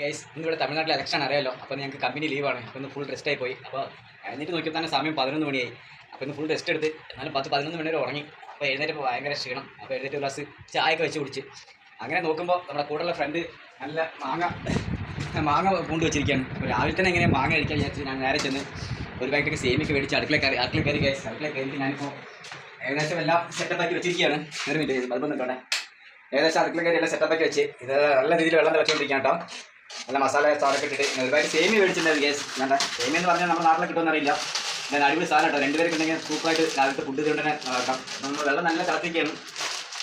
Guys ഇന്നിവിടെ തമിഴ്നാട്ടിൽ election അറിയാമല്ലോ. അപ്പോൾ ഞങ്ങൾക്ക് കമ്പനി ലീവാണ്. അപ്പോൾ ഇന്ന് ഫുൾ റെസ്റ്റ് ആയി പോയി. അപ്പോൾ എന്നിട്ട് നോക്കിയപ്പോൾ തന്നെ സമയം 11 മണിയായി. അപ്പോൾ ഇന്ന് ഫുൾ റെസ്റ്റ് എടുത്ത് എന്നാലും 10-11 മണി വരെ ഉറങ്ങി. അപ്പോൾ എഴുന്നേറ്റപ്പോൾ ഭയങ്കര ക്ഷീണം. അപ്പോൾ എഴുന്നേറ്റ് ഒരു ഗ്ലാസ് ചായയൊക്കെ വെച്ച് കുടിച്ച് അങ്ങനെ നോക്കുമ്പോൾ നമ്മുടെ കൂടെയുള്ള ഫ്രണ്ട് നല്ല മാങ്ങ കൊണ്ട് വെച്ചിരിക്കുകയാണ്. അപ്പോൾ രാവിലെ തന്നെ എങ്ങനെ മാങ്ങ കഴിക്കാൻ വിചാരിച്ച് ഞാൻ നേരെ ചെന്ന് ഒരു പാക്കറ്റൊക്കെ സേമിയൊക്കെ മേടിച്ച് അടുക്കള കയറി ഗൈസ്. അടുക്കള കയറി ഞാനിപ്പോൾ ഏകദേശം എല്ലാം സെറ്റപ്പാക്കി വെച്ചിരിക്കുകയാണ്. ഒരു മിനിറ്റ് ബൾബൊന്നും ഇട്ടോട്ടെ. ഏകദേശം അടുക്കള കയറി എല്ലാം സെറ്റപ്പാക്കി വെച്ച് ഇത് നല്ല രീതിയിൽ വെള്ളം തിളച്ചുകൊണ്ടിരിക്കുകയാണ് കേട്ടോ. നല്ല മസാല സാറൊക്കെ ഇട്ടിട്ട് ഒരുപാട് സേമി മേടിച്ചിട്ടുണ്ടായിരുന്നു ഗ്യാസ്. വേണ്ട സേമി എന്ന് പറഞ്ഞാൽ നമ്മുടെ നാട്ടിലൊക്കെ കിട്ടുമെന്നറിയില്ല. ഞാൻ അടിപൊളി സാധനം കേട്ടോ. രണ്ടുപേർക്ക് ഉണ്ടെങ്കിൽ സൂപ്പറായിട്ട് രാവിലത്തെ ഫുഡ് ഇതുകൊണ്ട് തന്നെ നടക്കാം. നമ്മൾ വെള്ളം നല്ല തിളപ്പിക്കുകയാണ്.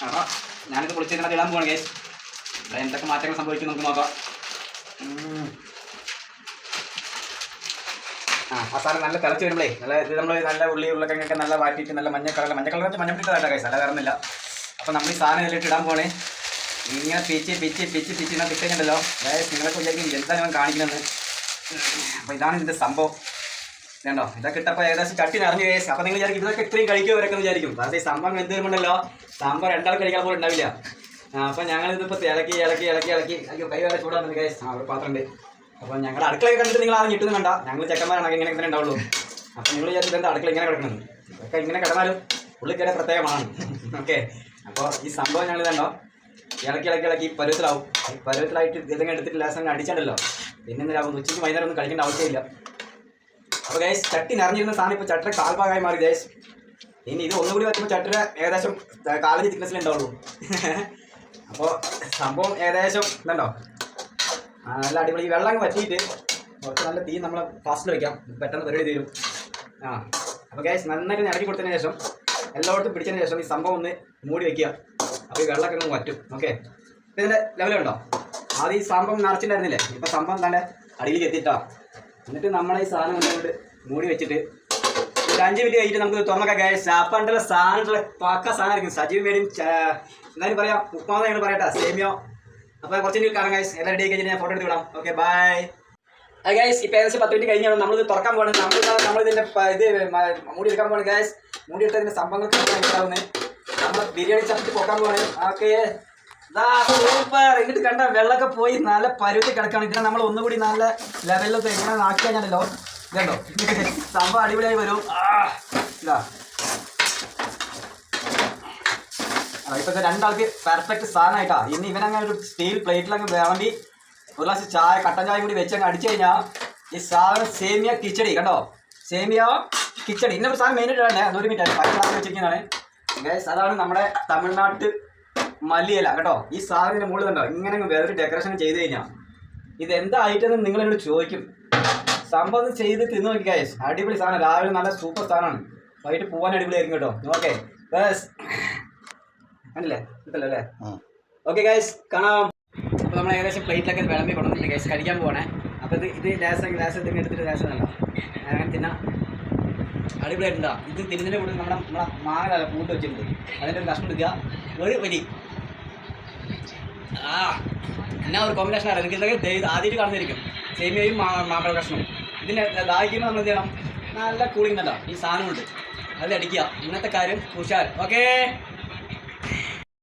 അപ്പോൾ ഞാനിത് പൊളിച്ചിരുന്നത് ഇടാൻ പോകണം ഗ്യാസ്. എന്തൊക്കെ മാറ്റങ്ങൾ സംഭവിക്കും നമുക്ക് നോക്കാം. മസാല നല്ല തിളച്ച് വരുമ്പോഴേ നല്ല ഇത് നമ്മൾ നല്ല ഉരുളക്കിഴങ്ങൊക്കെ നല്ല വാട്ടിയിട്ട് നല്ല മഞ്ഞ കളർ മഞ്ഞപ്പിട്ടതായിട്ടാണ് ഗ്യാസ്. അല്ല വേറൊന്നുമില്ല. അപ്പോൾ നമ്മൾ ഈ സാധനം ഇതിലിട്ട് ഇടാൻ പോകണേ. ഇങ്ങനെ പിച്ച് ഇങ്ങനെ കിട്ടുന്നുണ്ടല്ലോ. അതായത് നിങ്ങളൊക്കെ വിചാരിക്കും എന്താ ഞാൻ കാണിക്കണമെന്ന്. അപ്പോൾ ഇതാണ് ഇതിൻ്റെ സംഭവം. വേണ്ടോ ഇതൊക്കെ ഇട്ടപ്പോൾ ഏകദേശം ചട്ടി നിറഞ്ഞു കേസ്. അപ്പോൾ നിങ്ങൾ വിചാരിക്കും ഇതൊക്കെ ഇത്രയും കഴിക്കുമവരൊക്കെ വിചാരിക്കും. പക്ഷേ ഈ സംഭവം എന്ത് വരുമ്പോണ്ടല്ലോ സംഭവം രണ്ടാൾക്ക് കഴിക്കാൻ പോലും ഉണ്ടാവില്ല. അപ്പോൾ ഞങ്ങളിതിപ്പോൾ ഇളക്കി കൈ വരെ ചൂടാകുന്നത് കേസ്. ഒരു പാത്രമുണ്ട്. അപ്പോൾ ഞങ്ങളുടെ അടുക്കളയൊക്കെ കണ്ടിട്ട് നിങ്ങൾ ആരും കിട്ടുന്നു വേണ്ട. ഞങ്ങൾ ചെക്കന്മാരാണ് ഇങ്ങനെ ഇങ്ങനെ ഉണ്ടാവുള്ളൂ. അപ്പോൾ നിങ്ങൾ വിചാരിച്ചത് എന്താ അടുക്കള ഇങ്ങനെ കിടക്കണം. അതൊക്കെ ഇങ്ങനെ കിടന്നാലും ഉള്ളിൽ കയറിയ പ്രത്യേകമാണ്. ഓക്കെ അപ്പോൾ ഈ സംഭവം ഞങ്ങൾ ഇതുണ്ടോ ഇളക്കി പരുവത്തിലാവും. ഈ പരുവത്തിലായിട്ട് ഇതെങ്ങനെ എടുത്തിട്ട് ലാസം അടിച്ചിട്ടല്ലോ. പിന്നെ എന്തിനാവും ഉച്ചയ്ക്ക് വൈകുന്നേരം ഒന്നും കഴിക്കേണ്ട ആവശ്യമില്ല. അപ്പോൾ ഗൈസ് ചട്ടി നിറഞ്ഞിരുന്ന സാധനം ഇപ്പോൾ ചട്ടര കാൽഭാഗമായി മാറി ഗൈസ്. ഇനി ഇത് ഒന്നുകൂടി വെക്കുമ്പോൾ ചട്ടര ഏകദേശം കാലിഞ്ച് തിക്നെസ്സിൽ ഉണ്ടാവുള്ളൂ. അപ്പോൾ സംഭവം ഏകദേശം ഇതുണ്ടോ നല്ല അടിപൊളി. ഈ വെള്ളം വറ്റിയിട്ട് കുറച്ച് നല്ല തീ നമ്മൾ ഫാസ്റ്റിൽ വയ്ക്കാം. പെട്ടെന്ന് പരിപാടി തീരും. അപ്പോൾ ഗൈസ് നന്നായിട്ട് ഇറക്കി കൊടുത്തതിന് ശേഷം എല്ലായിടത്തും പിടിച്ചതിന് ശേഷം ഈ സംഭവം ഒന്ന് മൂടി വയ്ക്കുക. അപ്പോൾ ഈ വെള്ളമൊക്കെ ഒന്ന് വറ്റും. ഓക്കെ ഇപ്പം ഇതിൻ്റെ ലെവലുണ്ടോ. ആദ്യം ഈ സംഭവം നിറച്ചിട്ടുണ്ടായിരുന്നില്ലേ. ഇപ്പോൾ സംഭവം തന്നെ അടിയിലേക്ക് എത്തിയിട്ടാ. എന്നിട്ട് നമ്മളെ ഈ സാധനം കൊണ്ട് മൂടി വെച്ചിട്ട് ഒരു 5 മിനിറ്റ് കഴിഞ്ഞിട്ട് നമുക്ക് തുറന്നൊക്കെ ഗൈസ്. അപ്പണ്ടുള്ള സാധനമുള്ള പക്ക സാധനമായിരിക്കും. സജീവ് മേടിയും എന്തായാലും പറയാം ഉപ്പാന്ന് ഞങ്ങൾ പറയട്ടെ സേമിയോ. അപ്പോൾ കുറച്ച് മിനിറ്റ് കാണാം ഗൈസ്. എല്ലാം റെഡി ആയി കഴിഞ്ഞാൽ ഞാൻ ഫോട്ടോ എടുത്ത് വിടാം. Okay bye guys. ഇപ്പോൾ ഏകദേശം 10 മിനിറ്റ് കഴിഞ്ഞാണ് നമ്മളിത് തുറക്കാൻ പോകുന്നത്. നമ്മളിതിൻ്റെ ഇത് മൂടി എടുക്കാൻ പോകുന്നത് ഗൈസ്. മൂടി എടുത്തതിൻ്റെ സംഭവങ്ങൾക്ക് ഉണ്ടാവുന്നത് നമ്മൾ ബിരിയാണി ചപ്പിട്ട് പോക്കാൻ പോകണേ. Okay super. എന്നിട്ട് കണ്ട വെള്ളമൊക്കെ പോയി നല്ല പരുത്തി കിടക്കാണ്. ഇതിനെ നമ്മൾ ഒന്നുകൂടി നല്ല ലെവലിലൊക്കെ എങ്ങനെ ആക്കി കഴിഞ്ഞാലോ ഇതുണ്ടോ സംഭവം അടിപൊളിയായി വരും. ഇതാ ഇപ്പോഴത്തെ രണ്ടാൾക്ക് പെർഫെക്റ്റ് സാധനമായിട്ടാ. ഇനി ഇവനങ്ങനെ ഒരു സ്റ്റീൽ പ്ലേറ്റിലങ്ങ് വേണ്ടി ഒരു ഗ്ലാസ് ചായ കട്ടൻ ചായ കൂടി വെച്ചങ്ങ് അടിച്ചു കഴിഞ്ഞാൽ ഈ സാധനം സേമിയ കിച്ചടി കണ്ടോ. സേമിയ കിച്ചടി ഇന്നൊരു സാധനം മെയിനായിട്ട് വേണ്ടേ. അതൊരു മിനിറ്റ് പൈസ വെച്ചിരിക്കുന്നതാണ് ഗൈസ്. അതാണ് നമ്മുടെ തമിഴ്നാട്ട് മല്ലിയില കേട്ടോ. ഈ സാധനത്തിൻ്റെ മുകളിൽ കണ്ടോ ഇങ്ങനെ വേറൊരു ഡെക്കറേഷൻ ചെയ്ത് കഴിഞ്ഞാൽ ഇത് എന്തായിട്ടെന്ന് നിങ്ങളെന്നോട് ചോദിക്കും. സംഭവം ചെയ്ത് തിന്ന് നോക്കി ഗൈസ്. അടിപൊളി സാധനം. രാവിലെ നല്ല സൂപ്പർ സാധനമാണ്. വൈകിട്ട് പോകാൻ അടിപൊളിയായിരിക്കും കേട്ടോ. ഓക്കെ ബസ് കണ്ടില്ലേ കിട്ടല്ലോ അല്ലേ. ഓക്കെ ഗൈസ് കാണാം. അപ്പോൾ നമ്മൾ ഏകദേശം പ്ലേറ്റിലൊക്കെ വിളമ്പി കൊണ്ടുവന്നിട്ട് ഗൈസ് കഴിക്കാൻ പോകണേ. അപ്പോൾ ഇത് ഗ്ലാസ് ഇതിങ്ങനെ എടുത്തിട്ട് ഗ്ലാസ്സല്ല അങ്ങനെ തിന്നാം. അടിപൊളിയായിട്ടുണ്ടോ. ഇത് തിരുന്നതിൻ്റെ കൂടെ നമ്മളെ മാങ്ങ കൂട്ട് വെച്ചിട്ടുണ്ട്. അതിൻ്റെ ഒരു കഷ്ണം എടുക്കുക. ഒരു വലി എന്നാ ഒരു കോമ്പിനേഷൻ ആണ്. എനിക്ക് ആദ്യമായിട്ട് കാണുന്നിരിക്കും സേമിയയും മാമ്പഴ കഷ്ണവും. ഇതിൻ്റെ ദാഹിക്കുമ്പോൾ നമ്മൾ എന്ത് ചെയ്യണം നല്ല കൂളിംഗ് ഉണ്ടല്ലോ ഈ സാധനം കൊണ്ട് അതിൽ അടിക്കുക. ഇന്നത്തെ കാര്യം ഉഷാർ. ഓക്കേ.